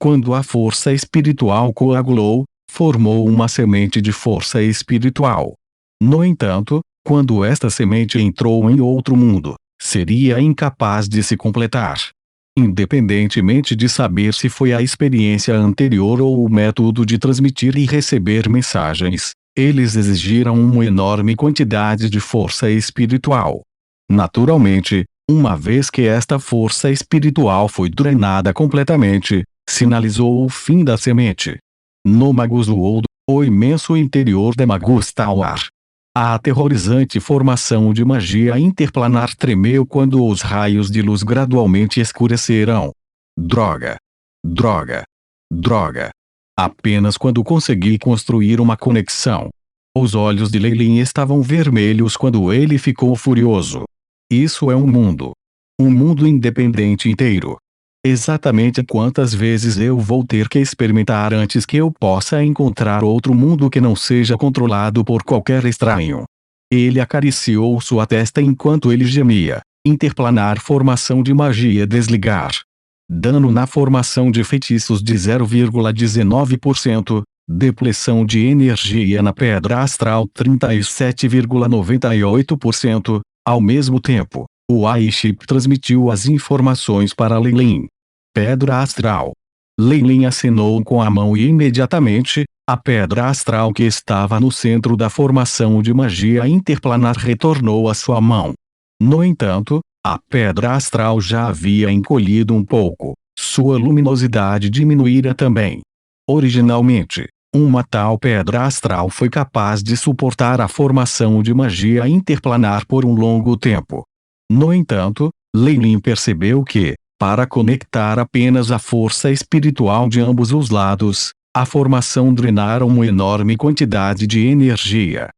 Quando a força espiritual coagulou, formou uma semente de força espiritual. No entanto, quando esta semente entrou em outro mundo, seria incapaz de se completar. Independentemente de saber se foi a experiência anterior ou o método de transmitir e receber mensagens, eles exigiram uma enorme quantidade de força espiritual. Naturalmente, uma vez que esta força espiritual foi drenada completamente, sinalizou o fim da semente. No Magus World, o imenso interior de Magus Tower. A aterrorizante formação de magia interplanar tremeu quando os raios de luz gradualmente escureceram. Droga! Droga! Droga! Apenas quando consegui construir uma conexão. Os olhos de Leilin estavam vermelhos quando ele ficou furioso. Isso é um mundo. Um mundo independente inteiro. Exatamente quantas vezes eu vou ter que experimentar antes que eu possa encontrar outro mundo que não seja controlado por qualquer estranho? Ele acariciou sua testa enquanto ele gemia. Interplanar formação de magia desligar. Dano na formação de feitiços de 0,19%. Depleção de energia na pedra astral 37,98%. Ao mesmo tempo, o AI-chip transmitiu as informações para Leilin. Pedra astral. Leilin acenou com a mão e imediatamente, a pedra astral que estava no centro da formação de magia interplanar retornou à sua mão. No entanto, a pedra astral já havia encolhido um pouco. Sua luminosidade diminuíra também. Originalmente, uma tal pedra astral foi capaz de suportar a formação de magia interplanar por um longo tempo. No entanto, Leilin percebeu que, para conectar apenas a força espiritual de ambos os lados, a formação drenara uma enorme quantidade de energia.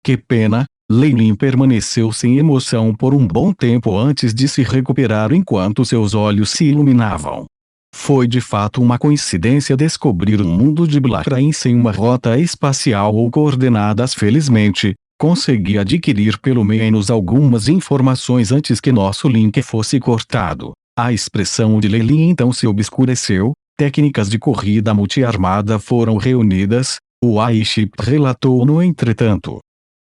Que pena, Leilin permaneceu sem emoção por um bom tempo antes de se recuperar enquanto seus olhos se iluminavam. Foi de fato uma coincidência descobrir um mundo de Blackrain sem uma rota espacial ou coordenadas. Felizmente, consegui adquirir pelo menos algumas informações antes que nosso link fosse cortado. A expressão de Leilin então se obscureceu. Técnicas de corrida multiarmada foram reunidas, o AI-chip relatou no entretanto.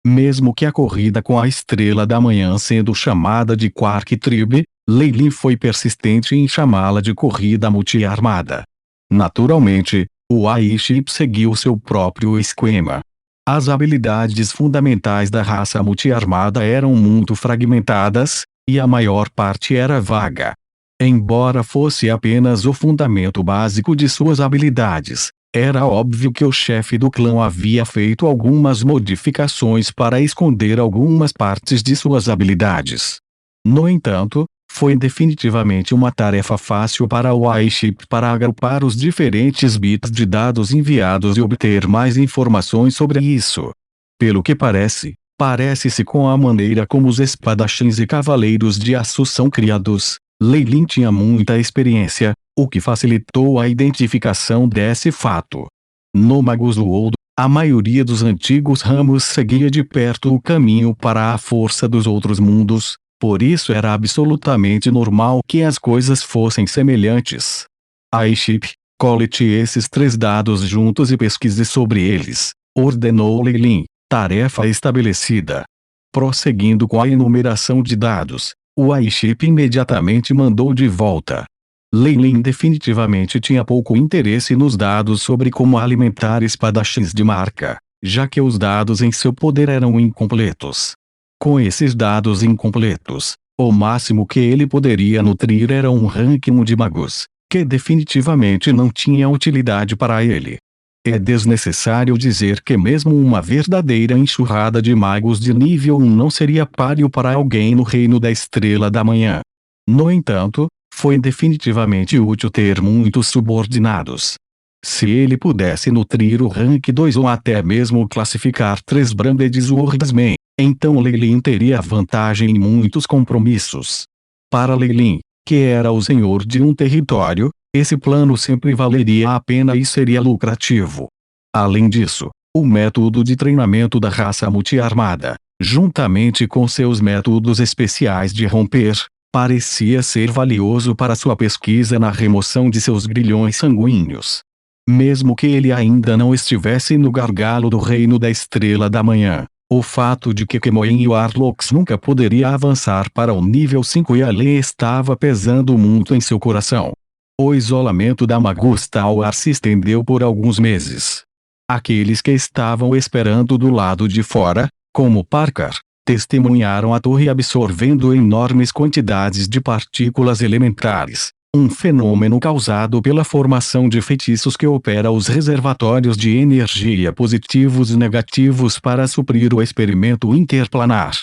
Mesmo que a corrida com a Estrela da Manhã sendo chamada de Quark Tribe, Leilin foi persistente em chamá-la de corrida multiarmada. Naturalmente, o AI-chip seguiu seu próprio esquema. As habilidades fundamentais da raça multiarmada eram muito fragmentadas, e a maior parte era vaga. Embora fosse apenas o fundamento básico de suas habilidades, era óbvio que o chefe do clã havia feito algumas modificações para esconder algumas partes de suas habilidades. No entanto, foi definitivamente uma tarefa fácil para o AI-chip para agrupar os diferentes bits de dados enviados e obter mais informações sobre isso. Pelo que parece-se com a maneira como os espadachins e cavaleiros de Açu são criados, Leilin tinha muita experiência, o que facilitou a identificação desse fato. No Magus World, a maioria dos antigos ramos seguia de perto o caminho para a força dos outros mundos, por isso era absolutamente normal que as coisas fossem semelhantes. AI-chip, colete esses 3 dados juntos e pesquise sobre eles, ordenou Leilin. Tarefa estabelecida. Prosseguindo com a enumeração de dados, o AI-chip imediatamente mandou de volta. Leilin definitivamente tinha pouco interesse nos dados sobre como alimentar espadachins de marca, já que os dados em seu poder eram incompletos. Com esses dados incompletos, o máximo que ele poderia nutrir era um ranking de magos, que definitivamente não tinha utilidade para ele. É desnecessário dizer que mesmo uma verdadeira enxurrada de magos de nível 1 não seria páreo para alguém no reino da Estrela da Manhã. No entanto, foi definitivamente útil ter muitos subordinados. Se ele pudesse nutrir o rank 2 ou até mesmo classificar 3 Branded Swordsmen, então Leilin teria vantagem em muitos compromissos. Para Leilin, que era o senhor de um território, esse plano sempre valeria a pena e seria lucrativo. Além disso, o método de treinamento da raça multiarmada, juntamente com seus métodos especiais de romper, parecia ser valioso para sua pesquisa na remoção de seus grilhões sanguíneos. Mesmo que ele ainda não estivesse no gargalo do reino da Estrela da Manhã, o fato de que Kemoen e Warlocks nunca poderia avançar para o nível 5 e além estava pesando muito em seu coração. O isolamento da Magus Tower se estendeu por alguns meses. Aqueles que estavam esperando do lado de fora, como Parker, testemunharam a torre absorvendo enormes quantidades de partículas elementares, um fenômeno causado pela formação de feitiços que opera os reservatórios de energia positivos e negativos para suprir o experimento interplanar.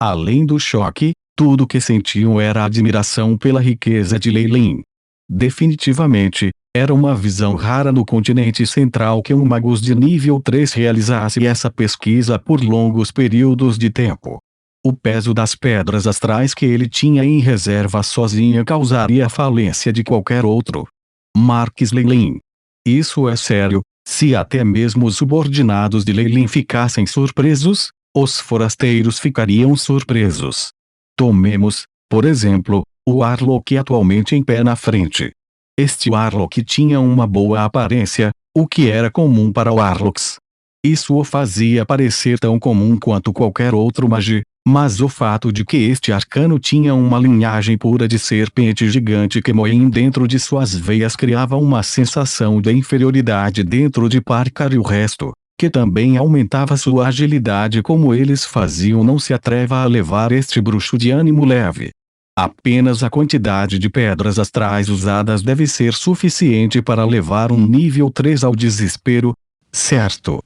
Além do choque, tudo que sentiam era admiração pela riqueza de Lei Lin. Definitivamente, era uma visão rara no continente central que um magus de nível 3 realizasse essa pesquisa por longos períodos de tempo. O peso das pedras astrais que ele tinha em reserva sozinha causaria a falência de qualquer outro. Marques Leilin. Isso é sério, se até mesmo os subordinados de Leilin ficassem surpresos, os forasteiros ficariam surpresos. Tomemos, por exemplo, o Warlock atualmente em pé na frente. Este Warlock tinha uma boa aparência, o que era comum para Warlocks. Isso o fazia parecer tão comum quanto qualquer outro mage, mas o fato de que este arcano tinha uma linhagem pura de serpente gigante Kemoen dentro de suas veias criava uma sensação de inferioridade dentro de Parker e o resto, que também aumentava sua agilidade como eles faziam. Não se atreva a levar este bruxo de ânimo leve. Apenas a quantidade de pedras astrais usadas deve ser suficiente para levar um nível 3 ao desespero, certo?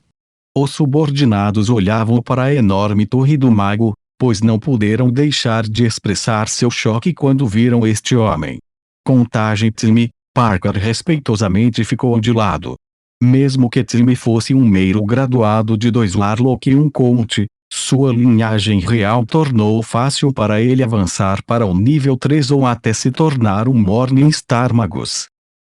Os subordinados olhavam para a enorme torre do mago, pois não puderam deixar de expressar seu choque quando viram este homem. Contagem Timmy, Parker respeitosamente ficou de lado. Mesmo que Timmy fosse um mero graduado de 2 Warlock e um Colt, sua linhagem real tornou fácil para ele avançar para o nível 3 ou até se tornar um Morningstar Magus.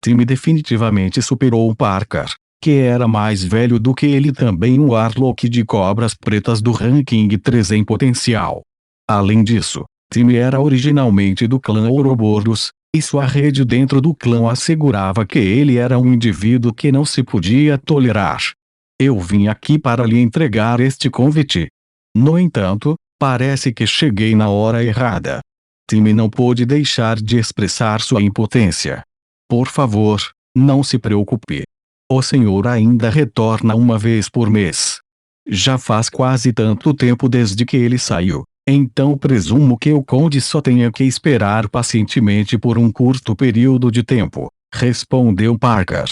Timmy definitivamente superou Parker, que era mais velho do que ele, também um Warlock de cobras pretas do ranking 3 em potencial. Além disso, Timmy era originalmente do clã Ouroboros, e sua rede dentro do clã assegurava que ele era um indivíduo que não se podia tolerar. Eu vim aqui para lhe entregar este convite. No entanto, parece que cheguei na hora errada. Timmy não pôde deixar de expressar sua impotência. Por favor, não se preocupe. O senhor ainda retorna uma vez por mês. Já faz quase tanto tempo desde que ele saiu, então presumo que o conde só tenha que esperar pacientemente por um curto período de tempo, respondeu Parker.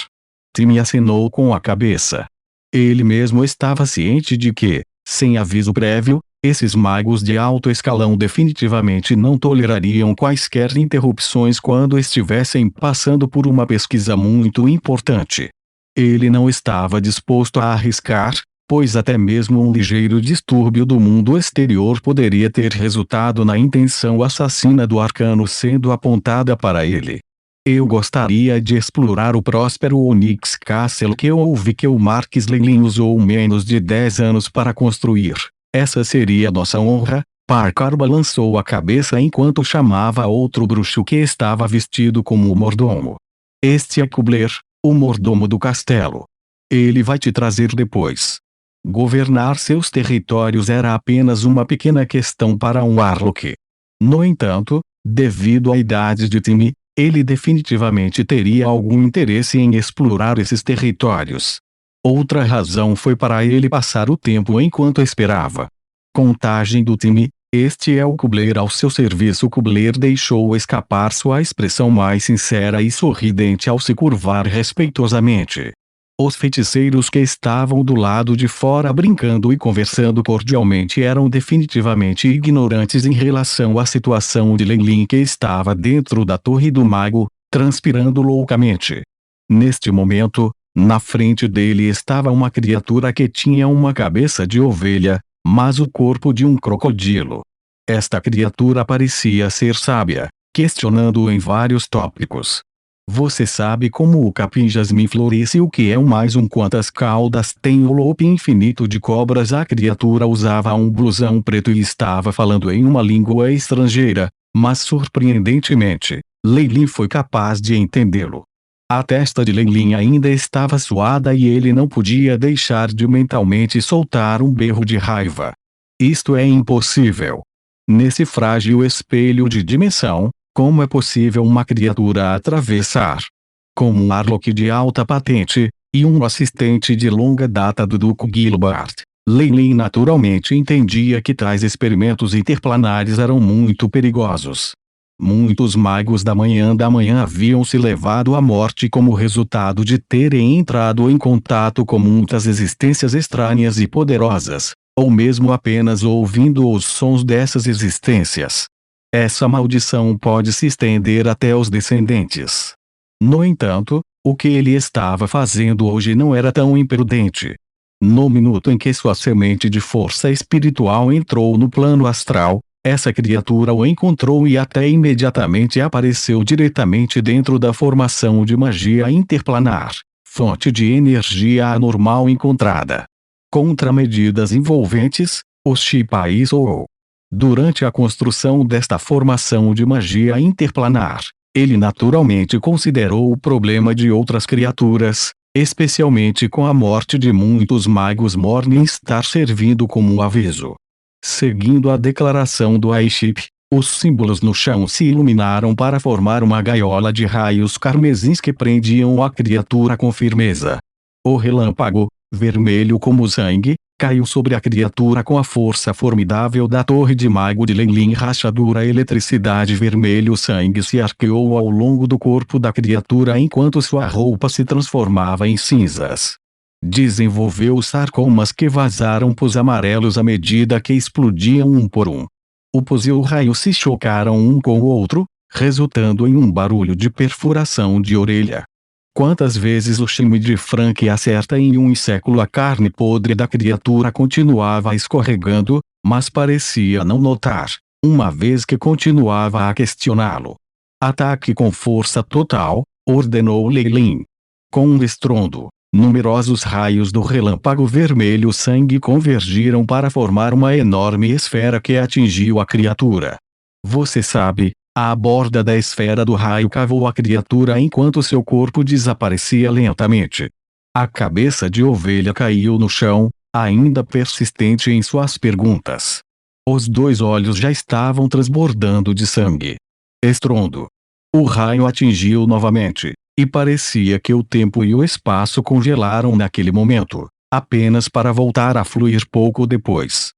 Timmy acenou com a cabeça. Ele mesmo estava ciente de que, sem aviso prévio, esses magos de alto escalão definitivamente não tolerariam quaisquer interrupções quando estivessem passando por uma pesquisa muito importante. Ele não estava disposto a arriscar, pois até mesmo um ligeiro distúrbio do mundo exterior poderia ter resultado na intenção assassina do arcano sendo apontada para ele. Eu gostaria de explorar o próspero Onyx Castle que eu ouvi que o Marques Leilin usou menos de 10 anos para construir. Essa seria nossa honra. Parker balançou a cabeça enquanto chamava outro bruxo que estava vestido como o mordomo. Este é Kubler, o mordomo do castelo. Ele vai te trazer depois. Governar seus territórios era apenas uma pequena questão para um Warlock. No entanto, devido à idade de Timmy, ele definitivamente teria algum interesse em explorar esses territórios. Outra razão foi para ele passar o tempo enquanto esperava. Contagem do Timmy, este é o Kubler ao seu serviço. Kubler deixou escapar sua expressão mais sincera e sorridente ao se curvar respeitosamente. Os feiticeiros que estavam do lado de fora brincando e conversando cordialmente eram definitivamente ignorantes em relação à situação de Leilin, que estava dentro da torre do mago, transpirando loucamente. Neste momento, na frente dele estava uma criatura que tinha uma cabeça de ovelha, mas o corpo de um crocodilo. Esta criatura parecia ser sábia, questionando-o em vários tópicos. Você sabe como o capim jasmim floresce? O que é mais quantas caudas tem o lobo infinito de cobras? A criatura usava um blusão preto e estava falando em uma língua estrangeira, Mas surpreendentemente, Lei foi capaz de entendê-lo. A testa de Lei ainda estava suada e ele não podia deixar de mentalmente soltar um berro de raiva. Isto é impossível. Nesse frágil espelho de dimensão, como é possível uma criatura atravessar? Como um Arlok de alta patente, e um assistente de longa data do Duque Gilbert, Lei naturalmente entendia que tais experimentos interplanares eram muito perigosos. Muitos magos da manhã haviam se levado à morte como resultado de terem entrado em contato com muitas existências estranhas e poderosas, ou mesmo apenas ouvindo os sons dessas existências. Essa maldição pode se estender até os descendentes. No entanto, o que ele estava fazendo hoje não era tão imprudente. No minuto em que sua semente de força espiritual entrou no plano astral, essa criatura o encontrou e até imediatamente apareceu diretamente dentro da formação de magia interplanar, fonte de energia anormal encontrada. Contramedidas envolventes, o Shipai soou. Durante a construção desta formação de magia interplanar, ele naturalmente considerou o problema de outras criaturas, especialmente com a morte de muitos magos Morningstar servindo como um aviso. Seguindo a declaração do Aiship, os símbolos no chão se iluminaram para formar uma gaiola de raios carmesins que prendiam a criatura com firmeza. O relâmpago, vermelho como sangue, caiu sobre a criatura com a força formidável da torre de mago de Lei. Rachadura eletricidade vermelho sangue se arqueou ao longo do corpo da criatura enquanto sua roupa se transformava em cinzas. Desenvolveu sarcomas que vazaram pus amarelos à medida que explodiam um por um. O pus e o raio se chocaram um com o outro, resultando em um barulho de perfuração de orelha. Quantas vezes o chime de Frank acerta em um século a carne podre da criatura continuava escorregando, mas parecia não notar, uma vez que continuava a questioná-lo. Ataque com força total, ordenou Lei. Com um estrondo, numerosos raios do relâmpago vermelho sangue convergiram para formar uma enorme esfera que atingiu a criatura. Você sabe, a borda da esfera do raio cavou a criatura enquanto seu corpo desaparecia lentamente. A cabeça de ovelha caiu no chão, ainda persistente em suas perguntas. Os dois olhos já estavam transbordando de sangue. Estrondo. O raio atingiu novamente, e parecia que o tempo e o espaço congelaram naquele momento, apenas para voltar a fluir pouco depois.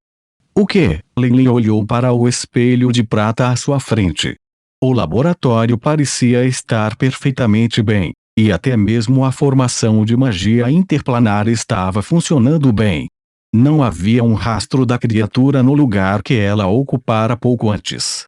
O que? Lei olhou para o espelho de prata à sua frente. O laboratório parecia estar perfeitamente bem, e até mesmo a formação de magia interplanar estava funcionando bem. Não havia um rastro da criatura no lugar que ela ocupara pouco antes.